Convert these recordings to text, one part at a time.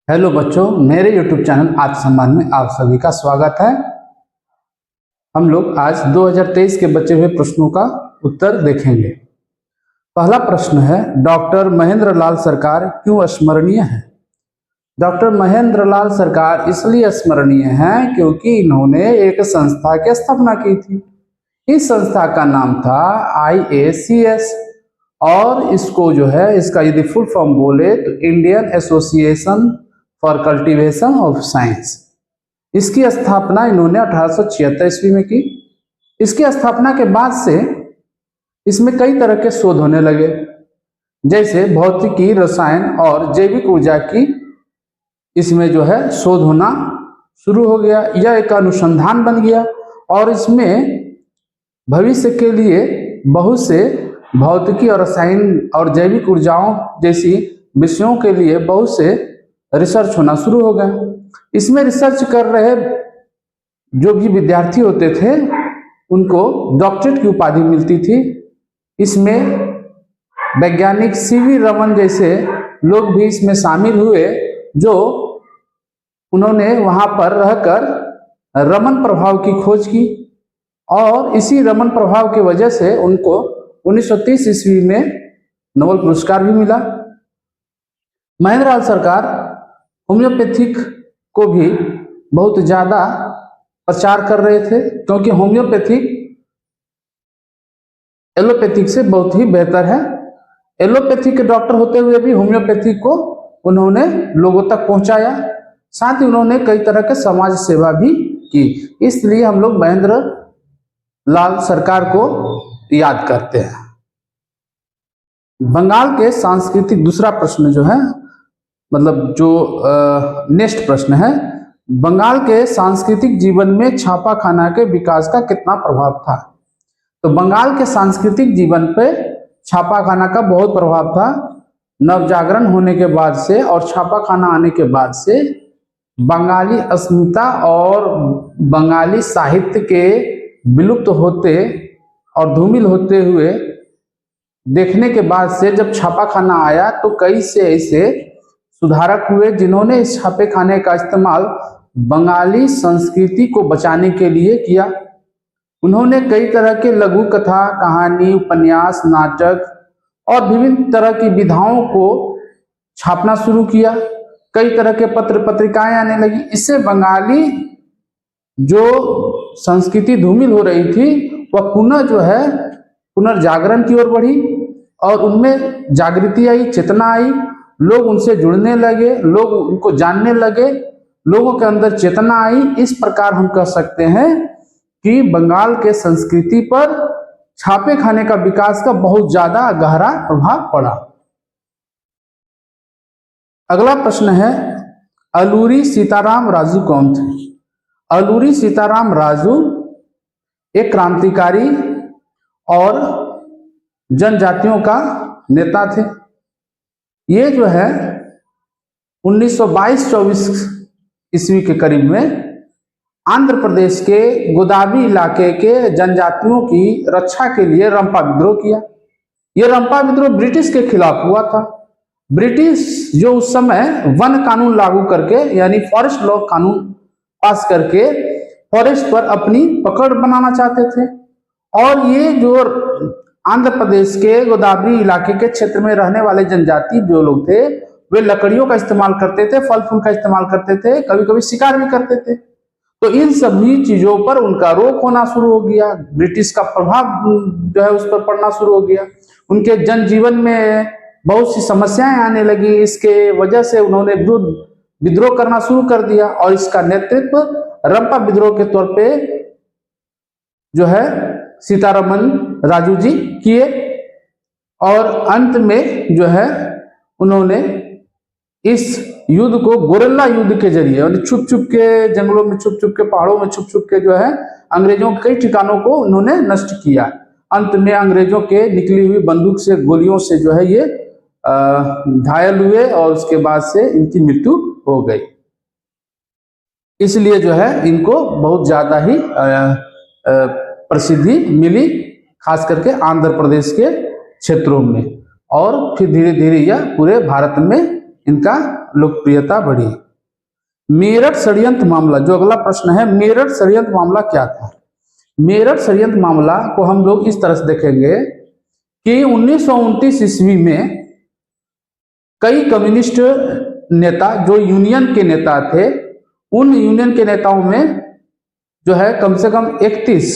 Hello बच्चों, मेरे YouTube channel आत्मसम्मान में आप सभी का स्वागत है। हम लोग आज 2023 के बचे हुए प्रश्नों का उत्तर देखेंगे। पहला प्रश्न है, डॉक्टर महेंद्र लाल सरकार क्यों स्मरणीय है? डॉक्टर महेंद्र लाल सरकार इसलिए स्मरणीय हैं क्योंकि इन्होंने एक संस्था की स्थापना की थी। इस संस्था का नाम था IACS और इसको जो है इसका यदि फुल फॉर्म बोले तो Indian association for cultivation of science. इसकी स्थापना इन्होंने 1876 ईस्वी में की। इसकी स्थापना के बाद से इसमें कई तरह के शोध होने लगे, जैसे भौतिकी, रसायन और जैविक ऊर्जा की इसमें जो है शोध होना शुरू हो गया। यह एक अनुसंधान बन गया और इसमें भविष्य के लिए बहुत से भौतिकी और रसायन और जैविक ऊर्जाओं जैसी विषयों के लिए बहुत से रिसर्च होना शुरू हो गए। इसमें रिसर्च कर रहे जो भी विद्यार्थी होते थे उनको डॉक्टरेट की उपाधि मिलती थी। इसमें वैज्ञानिक CV रमन जैसे लोग भी इसमें शामिल हुए, जो उन्होंने वहां पर रहकर रमन प्रभाव की खोज की और इसी रमन प्रभाव की वजह से उनको 1930 ईस्वी में नोबेल पुरस्कार भी मिला। महेंद्र लाल सरकार होम्योपैथिक को भी बहुत ज़्यादा प्रचार कर रहे थे, क्योंकि होम्योपैथिक एलोपैथिक से बहुत ही बेहतर है। एलोपैथिक के डॉक्टर होते हुए भी होम्योपैथिक को उन्होंने लोगों तक पहुंचाया। साथ ही उन्होंने कई तरह के समाज सेवा भी की। इसलिए हम लोग महेंद्र लाल सरकार को याद करते हैं। बंगाल के सांस्कृतिक, दूसरा प्रश्न जो है मतलब जो नेक्स्ट प्रश्न है, बंगाल के सांस्कृतिक जीवन में छापाखाना के विकास का कितना प्रभाव था? तो बंगाल के सांस्कृतिक जीवन पे छापाखाना का बहुत प्रभाव था। नवजागरण होने के बाद से और छापाखाना आने के बाद से बंगाली अस्मिता और बंगाली साहित्य के विलुप्त होते और धूमिल होते हुए देखने के बाद से जब छापाखाना आया तो कई से ऐसे सुधारक हुए जिन्होंने इस छापेखाने का इस्तेमाल बंगाली संस्कृति को बचाने के लिए किया। उन्होंने कई तरह के लघु कथा, कहानी, उपन्यास, नाटक और विभिन्न तरह की विधाओं को छापना शुरू किया। कई तरह के पत्र पत्रिकाएं आने लगी। इससे बंगाली जो संस्कृति धूमिल हो रही थी वह पुनः जो है पुनर्जागरण की ओर बढ़ी और उनमें जागृति आई, चेतना आई। लोग उनसे जुड़ने लगे, लोग उनको जानने लगे, लोगों के अंदर चेतना आई। इस प्रकार हम कह सकते हैं कि बंगाल के संस्कृति पर छापेखाने का विकास का बहुत ज्यादा गहरा प्रभाव पड़ा। अगला प्रश्न है, अलूरी सीताराम राजू कौन थे? अलूरी सीताराम राजू एक क्रांतिकारी और जनजातियों का नेता थे। ये जो है 1922-24 ईस्वी के करीब में आंध्र प्रदेश के गोदावरी इलाके के जनजातियों की रक्षा के लिए रंपा विद्रोह किया। यह रंपा विद्रोह ब्रिटिश के खिलाफ हुआ था। ब्रिटिश जो उस समय वन कानून लागू करके यानी फॉरेस्ट लॉ कानून पास करके फॉरेस्ट पर अपनी पकड़ बनाना चाहते थे और ये जो आंध्र प्रदेश के गोदावरी इलाके के क्षेत्र में रहने वाले जनजाति जो लोग थे वे लकड़ियों का इस्तेमाल करते थे, फल फूल का इस्तेमाल करते थे, कभी कभी शिकार भी करते थे। तो इन सभी चीजों पर उनका रोक होना शुरू हो गया। ब्रिटिश का प्रभाव जो है उस पर पड़ना शुरू हो गया। उनके जनजीवन में बहुत सी समस्याएं आने लगी। इसके वजह से उन्होंने विद्रोह करना शुरू कर दिया और इसका नेतृत्व रंपा विद्रोह के तौर पे जो है सीतारामन राजू जी किए और अंत में जो है उन्होंने इस युद्ध को गोरिल्ला युद्ध के जरिए यानी छुप छुप के जंगलों में, छुप छुप के पहाड़ों में, छुप छुप के जो है अंग्रेजों के कई ठिकानों को उन्होंने नष्ट किया। अंत में अंग्रेजों के निकली हुई बंदूक से, गोलियों से जो है ये घायल हुए और उसके बाद से इनकी मृत्यु हो गई। इसलिए जो है इनको बहुत ज्यादा ही प्रसिद्धि मिली, खास करके आंध्र प्रदेश के क्षेत्रों में, और फिर धीरे धीरे यह पूरे भारत में इनका लोकप्रियता बढ़ी। मेरठ षड्यंत्र मामला, जो अगला प्रश्न है, मेरठ षड्यंत्र मामला क्या था? मेरठ षड्यंत्र मामला को हम लोग इस तरह से देखेंगे कि 1929 ईस्वी में कई कम्युनिस्ट नेता जो यूनियन के नेता थे, उन यूनियन के नेताओं में जो है कम से कम 31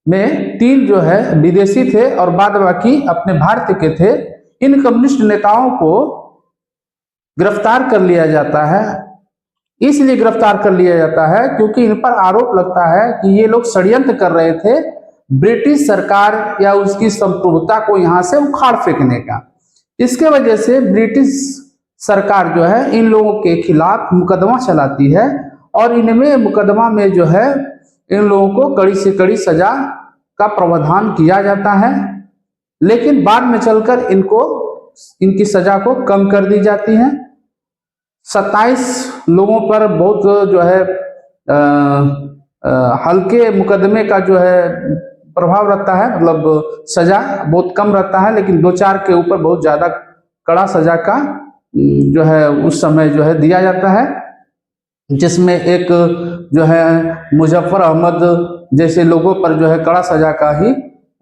में 3 जो है विदेशी थे और बाद बाकी अपने भारत के थे। इन कम्युनिस्ट नेताओं को गिरफ्तार कर लिया जाता है। इसलिए गिरफ्तार कर लिया जाता है क्योंकि इन पर आरोप लगता है कि ये लोग षड्यंत्र कर रहे थे ब्रिटिश सरकार या उसकी संप्रभुता को यहाँ से उखाड़ फेंकने का। इसके वजह से ब्रिटिश सरकार जो है इन लोगों के खिलाफ मुकदमा चलाती है और इनमें मुकदमा में जो है इन लोगों को कड़ी से कड़ी सजा का प्रावधान किया जाता है, लेकिन बाद में चलकर इनकी सजा को कम कर दी जाती है। 27 लोगों पर बहुत जो है हल्के मुकदमे का जो है प्रभाव रहता है, मतलब सजा बहुत कम रहता है, लेकिन 2-4 के ऊपर बहुत ज्यादा कड़ा सजा का जो है उस समय जो है दिया जाता है, जिसमें एक जो है मुजफ्फर अहमद जैसे लोगों पर जो है कड़ा सजा का ही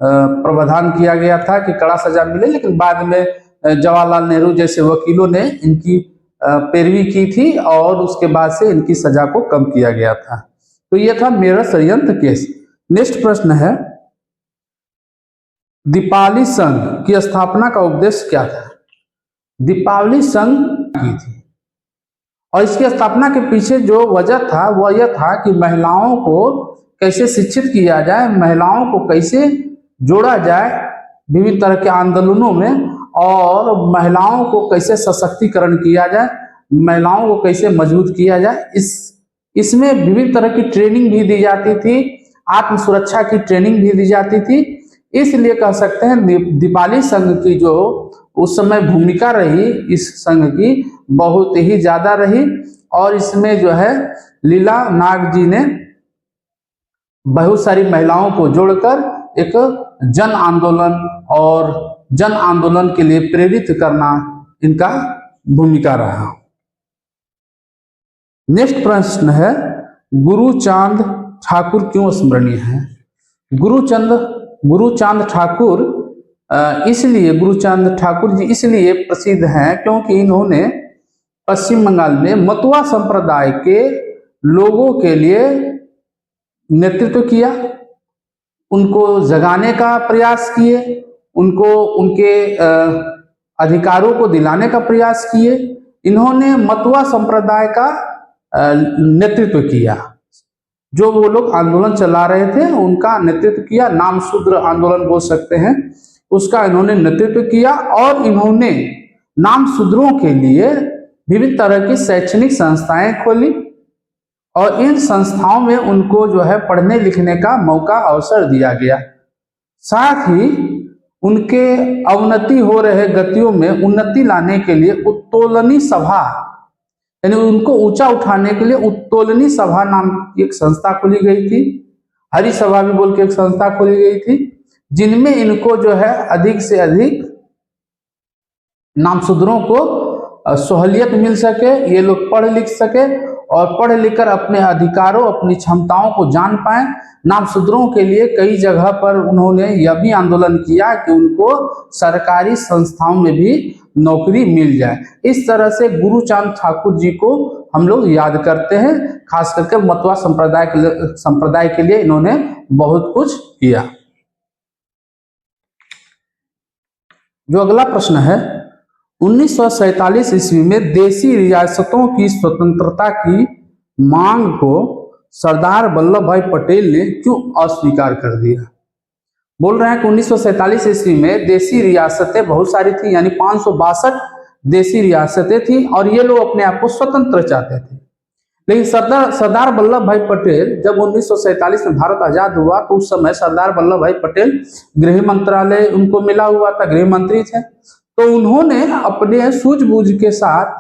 प्रावधान किया गया था कि कड़ा सजा मिले, लेकिन बाद में जवाहरलाल नेहरू जैसे वकीलों ने इनकी पैरवी की थी और उसके बाद से इनकी सजा को कम किया गया था। तो यह था मेरठ षड्यंत्र केस। नेक्स्ट प्रश्न है, दीपावली संघ की स्थापना का उद्देश्य क्या था? दीपावली संघ की थी और इसकी स्थापना के पीछे जो वजह था वह यह था कि महिलाओं को कैसे शिक्षित किया जाए, महिलाओं को कैसे जोड़ा जाए विभिन्न तरह के आंदोलनों में, और महिलाओं को कैसे सशक्तिकरण किया जाए, महिलाओं को कैसे मजबूत किया जाए। इसमें विभिन्न तरह की ट्रेनिंग भी दी जाती थी, आत्म सुरक्षा की ट्रेनिंग भी दी जाती थी। इसलिए कह सकते हैं दीपावली संघ की जो उस समय भूमिका रही, इस संघ की बहुत ही ज्यादा रही और इसमें जो है लीला नाग जी ने बहुत सारी महिलाओं को जोड़कर एक जन आंदोलन और जन आंदोलन के लिए प्रेरित करना इनका भूमिका रहा। नेक्स्ट प्रश्न है, गुरुचांद ठाकुर क्यों स्मरणीय है? गुरुचांद ठाकुर गुरुचांद ठाकुर जी इसलिए प्रसिद्ध हैं क्योंकि इन्होंने पश्चिम बंगाल में मतुआ संप्रदाय के लोगों के लिए नेतृत्व किया, उनको जगाने का प्रयास किए, उनको उनके अधिकारों को दिलाने का प्रयास किए। इन्होंने मतुआ संप्रदाय का नेतृत्व किया, जो वो लोग आंदोलन चला रहे थे उनका नेतृत्व किया, नाम शूद्र आंदोलन बोल सकते हैं, उसका इन्होंने नेतृत्व किया और इन्होंने नाम शूद्रों के लिए विभिन्न तरह की शैक्षणिक संस्थाएं खोली और इन संस्थाओं में उनको जो है पढ़ने लिखने का मौका अवसर दिया गया। साथ ही उनके अवनति हो रहे गतियों में उन्नति लाने के लिए उत्तोलनी सभा, यानी उनको ऊंचा उठाने के लिए उत्तोलनी सभा नाम की एक संस्था खोली गई थी, हरि सभा भी बोल के एक संस्था खोली गई थी, जिनमें इनको जो है अधिक से अधिक नामशूद्रों को सहूलियत मिल सके, ये लोग पढ़ लिख सके और पढ़ लिखकर अपने अधिकारों अपनी क्षमताओं को जान पाए। नामशूद्रों के लिए कई जगह पर उन्होंने यह भी आंदोलन किया कि उनको सरकारी संस्थाओं में भी नौकरी मिल जाए। इस तरह से गुरुचांद ठाकुर जी को हम लोग याद करते हैं, खास करके मतुआ संप्रदाय के लिए इन्होंने बहुत कुछ किया। जो अगला प्रश्न है, 1947 ईस्वी में देशी रियासतों की स्वतंत्रता की मांग को सरदार वल्लभ भाई पटेल ने क्यों अस्वीकार कर दिया? बोल रहे हैं कि 1947 ईस्वी में देशी रियासतें बहुत सारी थी, यानी 562 देशी रियासतें थी और ये लोग अपने आप को स्वतंत्र चाहते थे। लेकिन सरदार वल्लभ भाई पटेल जब 1947 में भारत आजाद हुआ तो उस समय सरदार वल्लभ भाई पटेल गृह मंत्रालय उनको मिला हुआ था, गृह मंत्री थे, तो उन्होंने अपने सूझबूझ के साथ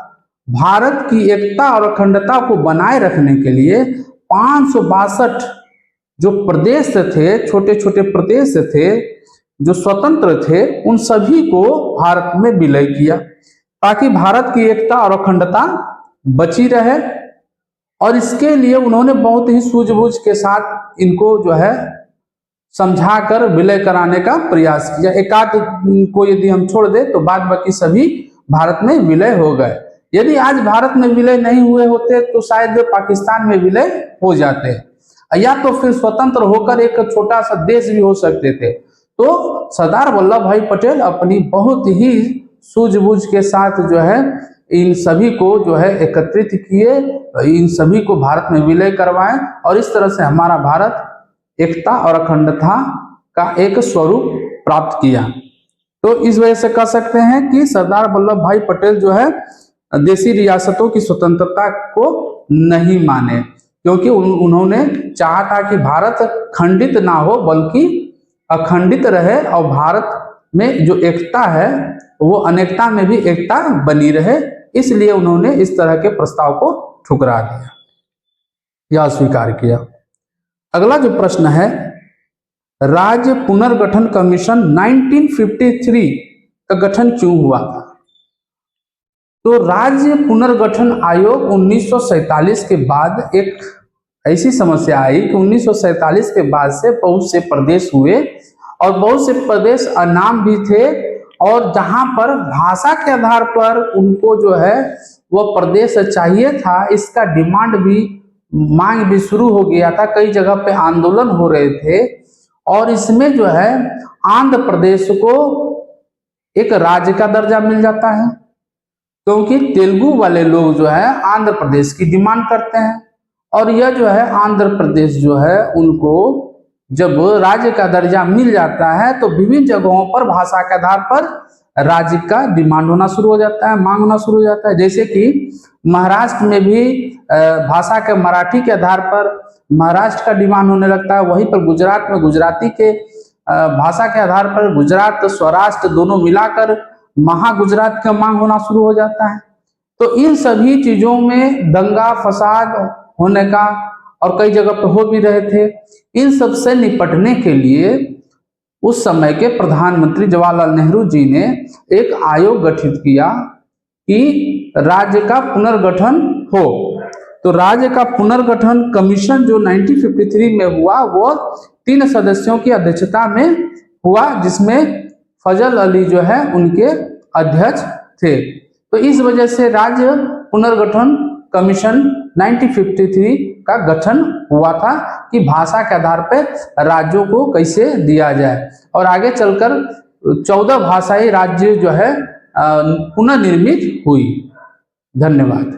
भारत की एकता और अखंडता को बनाए रखने के लिए 562 जो प्रदेश थे, छोटे छोटे प्रदेश थे जो स्वतंत्र थे, उन सभी को भारत में विलय किया। ताकि भारत की एकता और अखंडता बची रहे। और इसके लिए उन्होंने बहुत ही सूझबूझ के साथ इनको जो है समझाकर विलय कराने का प्रयास किया। एक आध को यदि हम छोड़ दें तो बाद बाकी सभी भारत में विलय हो गए। यदि आज भारत में विलय नहीं हुए होते तो शायद पाकिस्तान में विलय हो जाते, या तो फिर स्वतंत्र होकर एक छोटा सा देश भी हो सकते थे। तो सरदार वल्लभ भाई पटेल अपनी बहुत ही सूझबूझ के साथ जो है इन सभी को जो है एकत्रित किए, इन सभी को भारत में विलय करवाए, और इस तरह से हमारा भारत एकता और अखंडता का एक स्वरूप प्राप्त किया। तो इस वजह से कह सकते हैं कि सरदार वल्लभ भाई पटेल जो है देशी रियासतों की स्वतंत्रता को नहीं माने, क्योंकि उन्होंने चाहा था कि भारत खंडित ना हो बल्कि अखंडित रहे, और भारत में जो एकता है वो अनेकता में भी एकता बनी रहे। इसलिए उन्होंने इस तरह के प्रस्ताव को ठुकरा दिया या अस्वीकार किया। अगला जो प्रश्न है, राज्य पुनर्गठन कमीशन 1953 का गठन क्यों हुआ था? तो राज्य पुनर्गठन आयोग 1947 के बाद एक ऐसी समस्या आई कि 1947 के बाद से बहुत से प्रदेश हुए, और बहुत से प्रदेश अनाम भी थे, और जहां पर भाषा के आधार पर उनको जो है वो प्रदेश चाहिए था, इसका डिमांड भी, मांग भी शुरू हो गया था। कई जगह पे आंदोलन हो रहे थे, और इसमें जो है आंध्र प्रदेश को एक राज्य का दर्जा मिल जाता है, क्योंकि तेलुगु वाले लोग जो है आंध्र प्रदेश की डिमांड करते हैं, और यह जो है आंध्र प्रदेश जो है उनको जब राज्य का दर्जा मिल जाता है तो विभिन्न जगहों पर भाषा के आधार पर राज्य का डिमांड होना शुरू हो जाता है, मांग होना शुरू हो जाता है। जैसे कि महाराष्ट्र में भी भाषा के मराठी के आधार पर महाराष्ट्र का डिमांड होने लगता है, वहीं पर गुजरात में गुजराती के भाषा के आधार पर गुजरात स्वराष्ट्र दोनों मिलाकर महागुजरात का मांग होना शुरू हो जाता है। तो इन सभी चीजों में दंगा फसाद होने का और कई जगह पर हो भी रहे थे। इन सब से निपटने के लिए उस समय के प्रधानमंत्री जवाहरलाल नेहरू जी ने एक आयोग गठित किया कि राज्य का पुनर्गठन हो। तो राज्य का पुनर्गठन कमीशन जो 1953 में हुआ वो 3 सदस्यों की अध्यक्षता में हुआ, जिसमें फजल अली जो है उनके अध्यक्ष थे। तो इस वजह से राज्य पुनर्गठन कमीशन 1953 का गठन हुआ था कि भाषा के आधार पर राज्यों को कैसे दिया जाए, और आगे चलकर 14 भाषाई राज्य जो है पुनर्निर्मित हुई। धन्यवाद।